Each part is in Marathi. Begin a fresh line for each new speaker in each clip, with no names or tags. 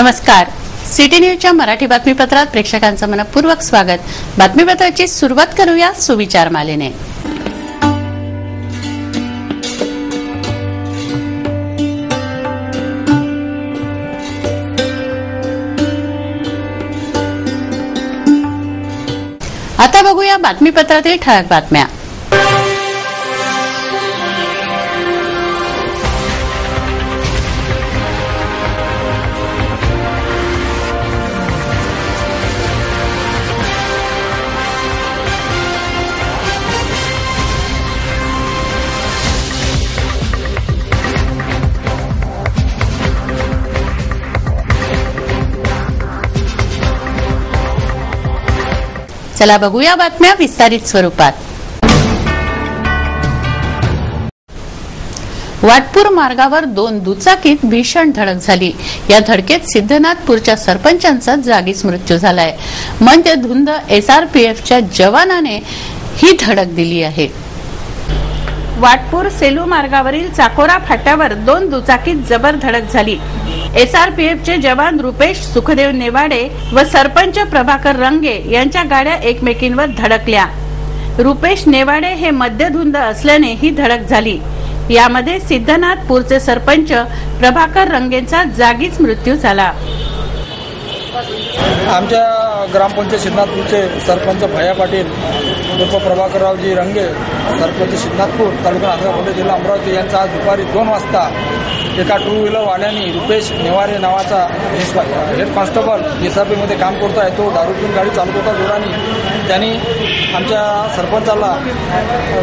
नमस्कार. सिटी न्यूजच्या मराठी बातमीपत्रात प्रेक्षकांचं मनपूर्वक स्वागत. बातमीपत्राची सुरुवात करूया सुविचार मालेने. आता बघूया बातमीपत्रातील ठळक बातम्या. चला बघूया बातम्या विस्तारित स्वरूपात. वाटपूर मार्गावर 2 दुचाकीत भीषण धडक झाली. या धडकेत सिद्धनाथपूरच्या सरपंचांचा जागीच मृत्यू झालाय. मध्य धुंद SRPFच्या जवानाने ही धडक दिली आहे. वाटपूर सेलू मार्गावरील चाकोरा फाट्यावर 2 दुचाकीत जबर धडक झाली. SRPFचे जवान रुपेश सुखदेव नेवाडे व सरपंच प्रभाकर रंगे यांच्या गाड्या एकमेकींवर धडकल्या. रुपेश नेवाडे हे मध्यधुंद असल्याने ही धडक झाली. यामध्ये सिद्धनाथपूरचे सरपंच प्रभाकर रंगेंचा जागीच मृत्यू झाला.
आमच्या ग्रामपंचायत सिद्धनाथपूरचे सरपंच भैया पाटील उर्फ प्रभाकररावजी रंगे सरपंच सिद्धनाथपूर तालुका आंध्रप्रदेश जिल्हा अमरावती यांचा आज दुपारी 2 वाजता एका 2 व्हीलर वाल्याने रुपेश नेवारे नावाचा हेड कॉन्स्टेबल SRP मध्ये काम करतो आहे, तो दारू पिऊन गाडी चालवत होता जोराने. त्यांनी आमच्या सरपंचाला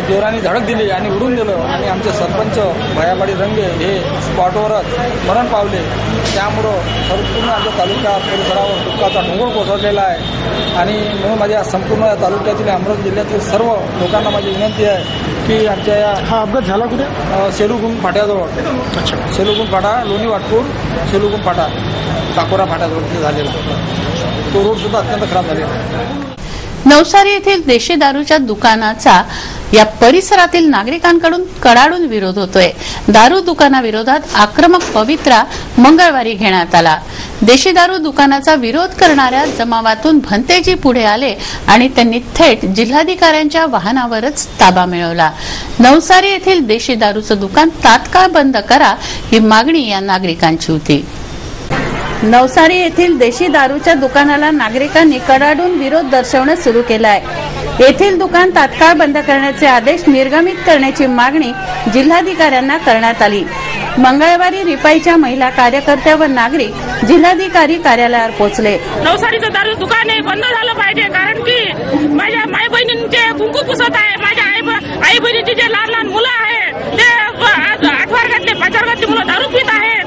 जोराने धडक दिली आणि उडून दिलं आणि आमचे सरपंच भैया पाटील रंगे हे स्पॉटवरच मरण पावले. त्यामुळं संपूर्ण आमच्या तालुका परिसरावर दुःखाचा डोंगर कोसळलेला आहे. आणि म्हणून माझ्या संपूर्ण तालुक्यातील अमरावती जिल्ह्यातील सर्व लोकांना माझी विनंती आहे की आमच्या हा अपघात झाला कुठे? सेलूगुंड फाट्याजवळ. सेलूगुंड फाटा, लोणी वाटपूर, सेलूगुंड फाटा, चाकोरा फाट्याजवळ झालेला. तो रोड सुद्धा अत्यंत खराब झालेला आहे.
नवसारी येथील देशी दारूच्या दुकानाचा या परिसरातील नागरिकांकडून कडाडून विरोध होतोय. दारू दुकानाविरोधात आक्रमक पवित्रा मंगळवारी घेण्यात आला. देशी दारू दुकानाचा विरोध करणाऱ्या जमावातून भंतेजी पुढे आले आणि त्यांनी थेट जिल्हाधिकाऱ्यांच्या वाहनावरच ताबा मिळवला. नवसारी येथील देशी दारूचं दुकान तात्काळ बंद करा ही मागणी या नागरिकांची होती. नवसारी येथील देशी दारूच्या दुकानाला नागरिकांनी कडाडून विरोध दर्शवणं सुरू केलं आहे. येथील दुकान तात्काळ बंद करण्याचे आदेश निर्गमित करण्याची मागणी जिल्हाधिकाऱ्यांना करण्यात आली. मंगळवारी रिपाईच्या महिला कार्यकर्त्या व नागरिक जिल्हाधिकारी कार्यालयावर पोहोचले.
नवसारीचं दारू दुकान हे बंद झालं पाहिजे, कारण की माझ्या माय बहिणींचे कुंकू पुसत आहे. माझ्या आई बहिणीचे जे लहान लहान मुलं आहेत ते 8 वर्गातले 5 वर्गातले मुलं दारू पित आहेत.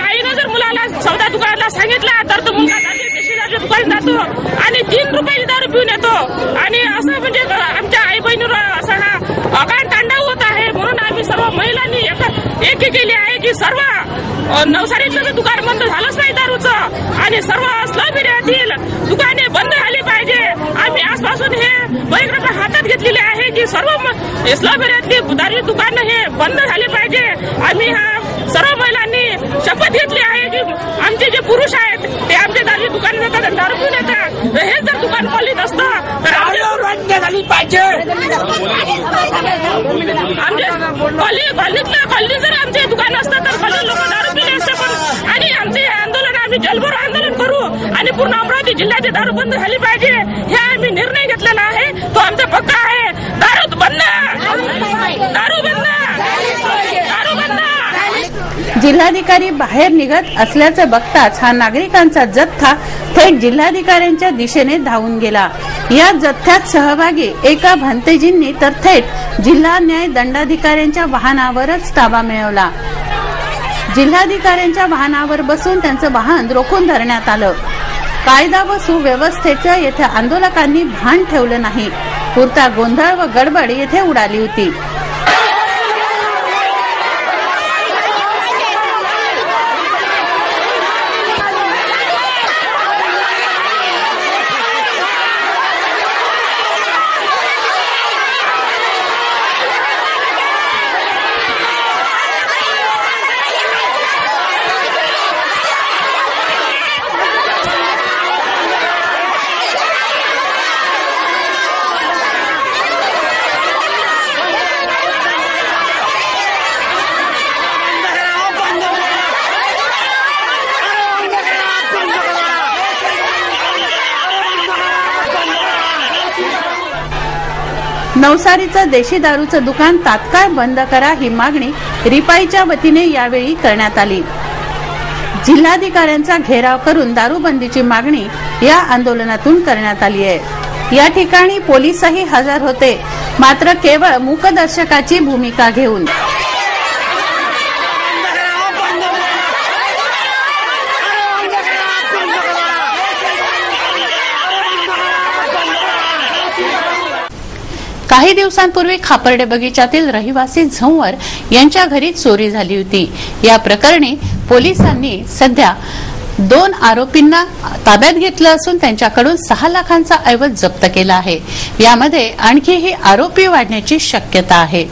आईनं जर मुलाला सौदा दुकानाला सांगितला तर तो मुलगा दारूच्या दुकानात जातो आणि 3 रुपयाची दारू पिऊन येतो. आणि असं म्हणजे आमच्या आई बहिणीवर असा हा अकांड तांडव होत आहे. म्हणून आम्ही सर्व महिलांनी एक केली आहे की सर्व नवसारीतलं दुकान बंद झालंच नाही दारूचं आणि सर्व स्लम एरियातील दुकाने बंद झाली पाहिजे. आम्ही आजपासून हे परिक्रम हातात घेतलेले आहे की सर्व स्लम एरियातली दारू दुकानं हे बंद झाली पाहिजे. आम्ही सर्व महिलांनी शपथ घेतली आहे की आमचे जे पुरुष आहेत ते आमच्या दारू दुकान जातात आणि दारू पिऊन येतात. हे जर दुकान खोलीत असतं तर बंद झाली पाहिजे. कॉलनी जर आमचे दुकान असतं तर कॉलनी लोक दारू पिले असते. पण आणि आमचे आंदोलन आम्ही जलभर आंदोलन करू आणि पूर्ण अमरावती जिल्ह्याची दारू बंद झाली पाहिजे हे आम्ही निर्णय घेतलेला आहे. तो आमचा पक्का आहे. दारू बंद, दारू बंद, दारू बंद.
जिल्हाधिकारी बाहेर निघत असल्याचं बघताच हा नागरिकांचा जथ्था थेट जिल्हाधिकाऱ्यांच्या दिशेने धावून गेला. या जथ्यात सहभागी एका भंतेजींनी तर थेट जिल्हा न्याय दंडाधिकाऱ्यांच्या वाहनावरच ताबा मिळवला. जिल्हाधिकाऱ्यांच्या वाहनावर बसून त्यांचं वाहन रोखून धरण्यात आलं. कायदा व सुव्यवस्थेचं येथे आंदोलकांनी भान ठेवलं नाही. पुरता गोंधळ व गडबड येथे उडाली होती. नवसारीचं देशी दारूचं दुकान तात्काळ बंद करा ही मागणी रिपाईच्या वतीने यावेळी करण्यात आली. जिल्हाधिकाऱ्यांचा घेराव करून दारूबंदीची मागणी या आंदोलनातून करण्यात आली आहे. या ठिकाणी पोलीसही हजर होते, मात्र केवळ मूकदर्शकाची भूमिका घेऊन. काही दिवसांपूर्वी खापर्डे बगीच्यातील रहिवासी झंवर यांच्या घरी चोरी झाली होती. या प्रकरणी पोलिसांनी सध्या 2 आरोपींना ताब्यात घेतलं असून त्यांच्याकडून 6 लाखांचा ऐवज जप्त केला आहे. यामध्ये आणखीही आरोपी वाढण्याची शक्यता आहे.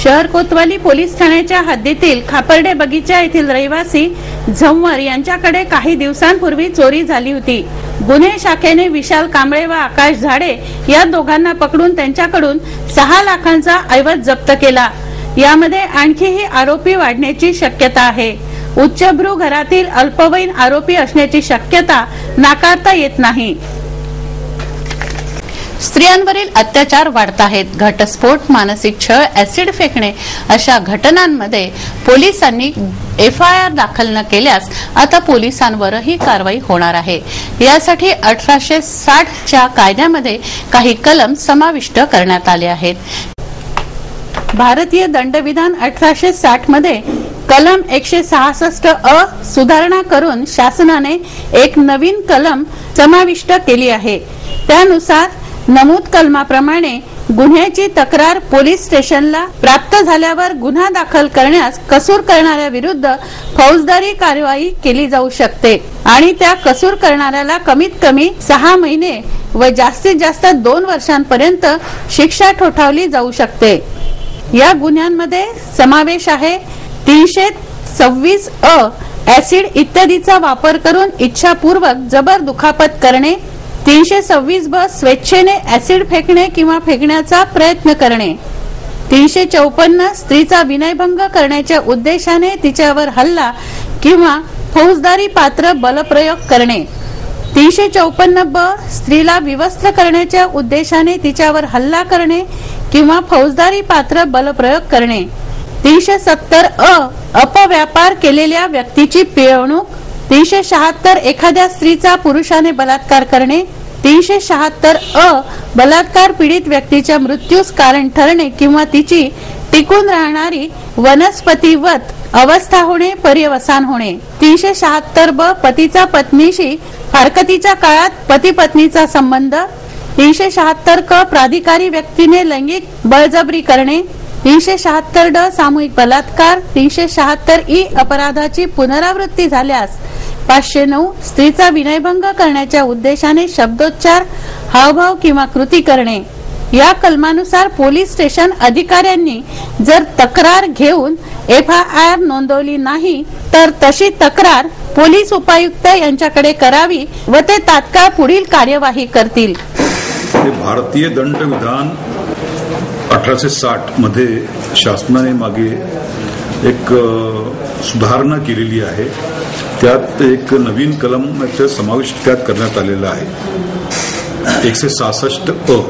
शहर कोतवाली पोलीस ठाण्याच्या हद्दीतील खापर्डे बगीचा येथील रहिवासी झंवर यांच्याकडे काही दिवसांपूर्वी चोरी झाली होती. गुन्हे शाखेने विशाल कांबळे व आकाश झाडे या दोघांना पकडून त्यांच्याकडून 6 लाखांचा ऐवज जप्त केला. यामध्ये आणखीही आरोपी वाढण्याची शक्यता आहे. उच्चभ्रू घरातील अल्पवयीन आरोपी असण्याची शक्यता नाकारता येत नाही. स्त्रियांवरील अत्याचार वाढत आहेत. घटस्फोट, मानसिक छळ, ऍसिड फेकणे अशा घटनांमध्ये पोलिसांनी FIR दाखल न केल्यास आता पोलिसांवरही कारवाई होणार आहे. यासाठी 1860च्या कायद्यामध्ये काही कलम समाविष्ट करण्यात आले आहेत. भारतीय दंडविधान 1860 मध्ये कलम 166 सुधारणा करून शासनाने एक नवीन कलम समाविष्ट केली आहे. त्यानुसार नमूद कलमाप्रमाणे गुन्ह्याची तक्रार पोलीस स्टेशनला प्राप्त झाल्यावर गुन्हा दाखल करण्यास कसूर करणाऱ्या विरुद्ध फौजदारी कार्यवाही केली जाऊ शकते आणि त्या कसूर करणाऱ्याला कमीत कमी 6 महिने व जास्तीत जास्त 2 वर्षांपर्यंत शिक्षा ठोठावली जाऊ शकते. या गुन्ह्यांमध्ये समावेश आहे 326 ऍसिड इत्यादीचा वापर करून इच्छापूर्वक जबर दुखापत करणे, 326 स्वेच्छेने ऍसिड फेकणे किंवा फेकण्याचा प्रयत्न करणे, 354 स्त्रीचा विनयभंग करण्याच्या उद्देशाने तिच्यावर हल्ला किंवा फौजदारी पात्र बलप्रयोग करणे, 354 स्त्रीला विवस्त्र करण्याच्या उद्देशाने तिच्यावर हल्ला करणे किंवा फौजदारी पात्र बलप्रयोग करणे, 370 अपव्यापार केलेल्या व्यक्तीची पिळवणूक, 376 एखाद्या स्त्रीचा पुरुषाने बलात्कार करणे, 376 बलात्कार पीडित व्यक्तीच्या मृत्यूस कारण ठरणे किंवा तिची टिकून राहणारी वनस्पतीवत अवस्था होणे, पर्यवसान होणे, 376 पतीचा पत्नीशी फारकतीच्या काळात पती पत्नीचा संबंध, 376 प्राधिकारी व्यक्तीने लैंगिक बळजबरी करणे, 376 सामूहिक बलात्कार, 376 अपराधाची पुनरावृत्ती झाल्यास, 509 स्त्रीचा विनयभंग करण्याच्या उद्देशाने शब्दोच्चार, हावभाव किंवा कृती करणे. या कलमानुसार पोलीस स्टेशन अधिकाऱ्यांनी जर तक्रार घेऊन FIR नोंदवली नाही तर तशी तक्रार पोलीस उपायुक्त यांच्याकडे करावी व ते तात्काळ पुढील कार्यवाही करतील.
भारतीय दंडविधान 1860 मध्ये शासनाने मागे एक सुधारणा केलेली आहे. त्यात एक नवीन कलमाचा समावेश त्यात करण्यात आलेला आहे 166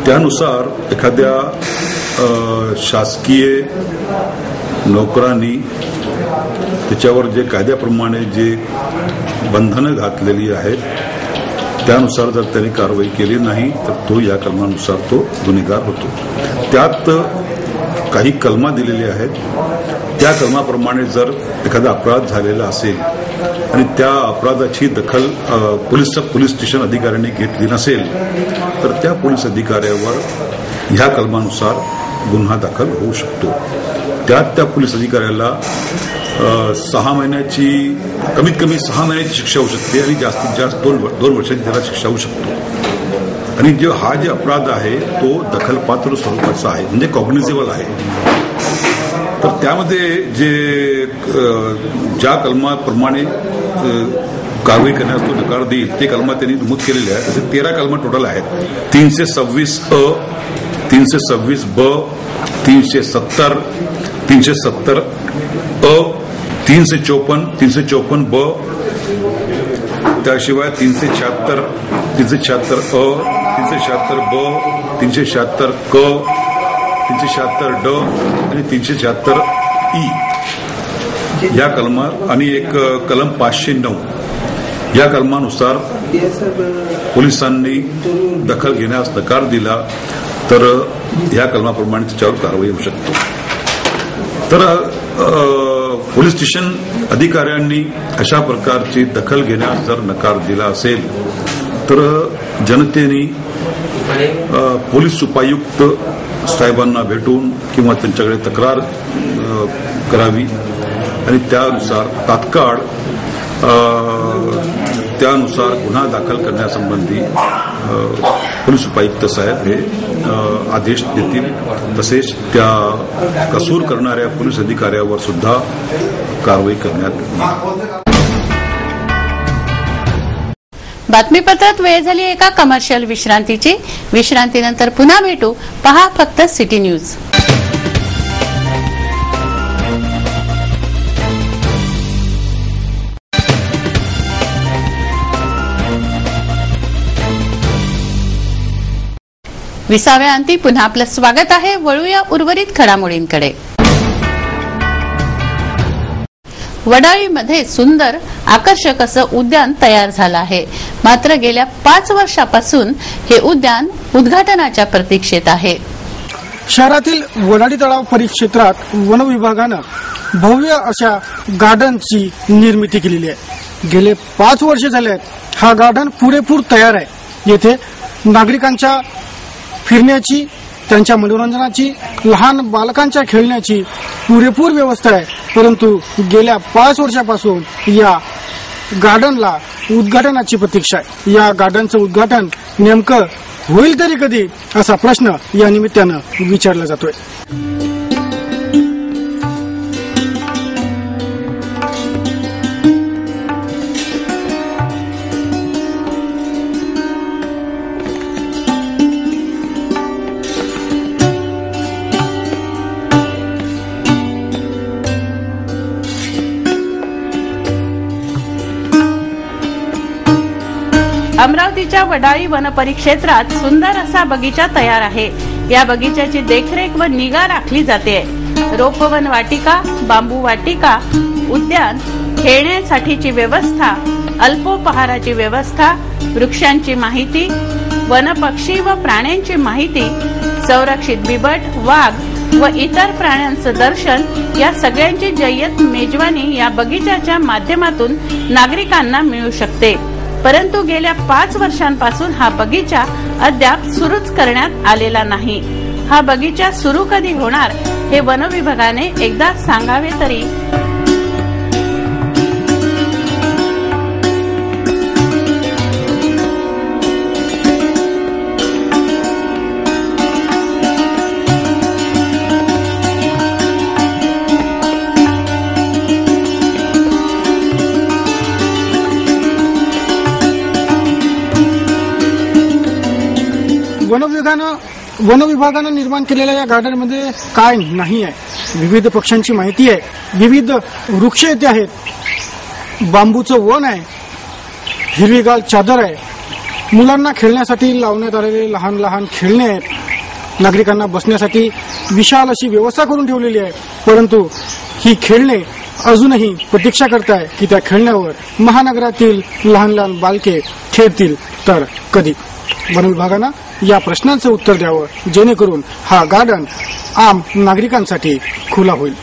त्यानुसार एखाद्या शासकीय नोकरांनी त्याच्यावर जे कायद्याप्रमाणे जे बंधनं घातलेली आहेत त्यानुसार जर त्यांनी कारवाई केली नाही तर तो या कलमानुसार तो गुन्हेगार होतो. त्यात काही कलमा दिलेल्या आहेत. त्या कलमाप्रमाणे जर एखादा अपराध झालेला असेल आणि त्या अपराधाची दखल पोलीस स्टेशन अधिकाऱ्यांनी घेतली नसेल तर त्या पोलीस अधिकाऱ्यावर ह्या कलमानुसार गुन्हा दाखल होऊ शकतो. त्यात त्या पोलीस अधिकाऱ्याला 6 महिन्याची कमीत कमी 6 महिन्याची शिक्षा होऊ शकते आणि जास्तीत जास्त 2 वर्षांची त्याला शिक्षा होऊ शकतो. आणि हा जे अपराध आहे तो दखलपात्र स्वरूपाचा आहे म्हणजे कॉग्निझेबल आहे. तर त्यामध्ये जे ज्या कलमाप्रमाणे कारवाई करण्यास तो नकार देईल ते कलमा त्यांनी नमूद केलेले आहेत. तसे 13 कलमा टोटल आहेत. 326 326 ब 370 370 354 ब त्याशिवाय 376 376 376 ब 376 क, 376 ड आणि 376 ई या कलमा आणि एक कलम 509 या कलमानुसार पोलिसांनी दखल घेण्यास नकार दिला तर या कलमाप्रमाणे त्याच्यावर कारवाई होऊ शकते. तर पोलीस स्टेशन अधिकाऱ्यांनी अशा प्रकारची दखल घेण्यास जर नकार दिला असेल तर जनतेने पोलीस उपायुक्त साहेबांना भेटून किंवा त्यांच्याकडे तक्रार करावी आणि त्यानुसार तात्काळ त्यानुसार गुन्हा दाखल करण्यासंबंधी पोलीस उपायुक्त साहेब हे आदेश देतील. तसेच त्या कसूर करणाऱ्या पोलीस अधिकाऱ्यावर सुद्धा कारवाई करण्यात येईल.
बातमीपत्रात वेळ झाली एका कमर्शियल विश्रांतीची. विश्रांतीनंतर पुन्हा भेटू. पहा फक्त सिटी न्यूज. विसाव्या अंती पुन्हा आपलं स्वागत आहे. वळूया उर्वरित घडामोडींकडे. वडाळीमध्ये सुंदर आकर्षक असं उद्यान तयार झालं आहे. मात्र गेल्या 5 वर्षापासून हे उद्यान उद्घाटनाच्या प्रतीक्षेत आहे.
शहरातील वडाळी तलाव परिक्षेत्रात वन विभागानं भव्य अशा गार्डनची निर्मिती केलेली आहे. गेले 5 वर्ष झाले आहेत हा गार्डन पुरेपूर तयार आहे. येथे नागरिकांच्या फिरण्याची, त्यांच्या मनोरंजनाची, लहान बालकांच्या खेळण्याची पुरेपूर व्यवस्था आहे. परंतु गेल्या 5 वर्षापासून या गार्डनला उद्घाटनाची प्रतीक्षा आहे. या गार्डनचं उद्घाटन नेमकं होईल तरी कधी असा प्रश्न या निमित्तानं विचारला जातोय.
अमरावतीच्या वडाळी वनपरिक्षेत्रात सुंदर असा बगीचा तयार आहे. या बगीच्याची देखरेख व निगा राखली जाते. रोपवन वाटिका, बांबू वाटिका, उद्यान, खेळण्यासाठीची व्यवस्था, अल्पोपहाराची व्यवस्था, वृक्षांची माहिती, वनपक्षी व प्राण्यांची माहिती, संरक्षित बिबट, वाघ व इतर प्राण्यांचं दर्शन या सगळ्यांची जय्यत मेजवानी या बगीच्याच्या माध्यमातून नागरिकांना मिळू शकते. परंतु गेल्या 5 वर्षांपासून हा बगीचा अद्याप सुरूच करण्यात आलेला नाही. हा बगीचा सुरू कधी होणार हे वन विभागाने एकदा सांगावे तरी.
वन विभागानं निर्माण केलेल्या या गार्डनमध्ये काय नाही आहे. विविध पक्ष्यांची माहिती आहे, विविध वृक्ष येथे आहेत, बांबूचं वन आहे, हिरवीगार चादर आहे, मुलांना खेळण्यासाठी लावण्यात आलेले लहान लहान खेळणे आहेत, नागरिकांना बसण्यासाठी विशाल अशी व्यवस्था करून ठेवलेली आहे. परंतु ही खेळणे अजूनही प्रतीक्षा करताय की त्या खेळण्यावर महानगरातील लहान लहान बालके खेळतील तर कधी. वन विभागानं या प्रश्नांचं उत्तर द्यावं जेणेकरून हा गार्डन आम नागरिकांसाठी खुला होईल.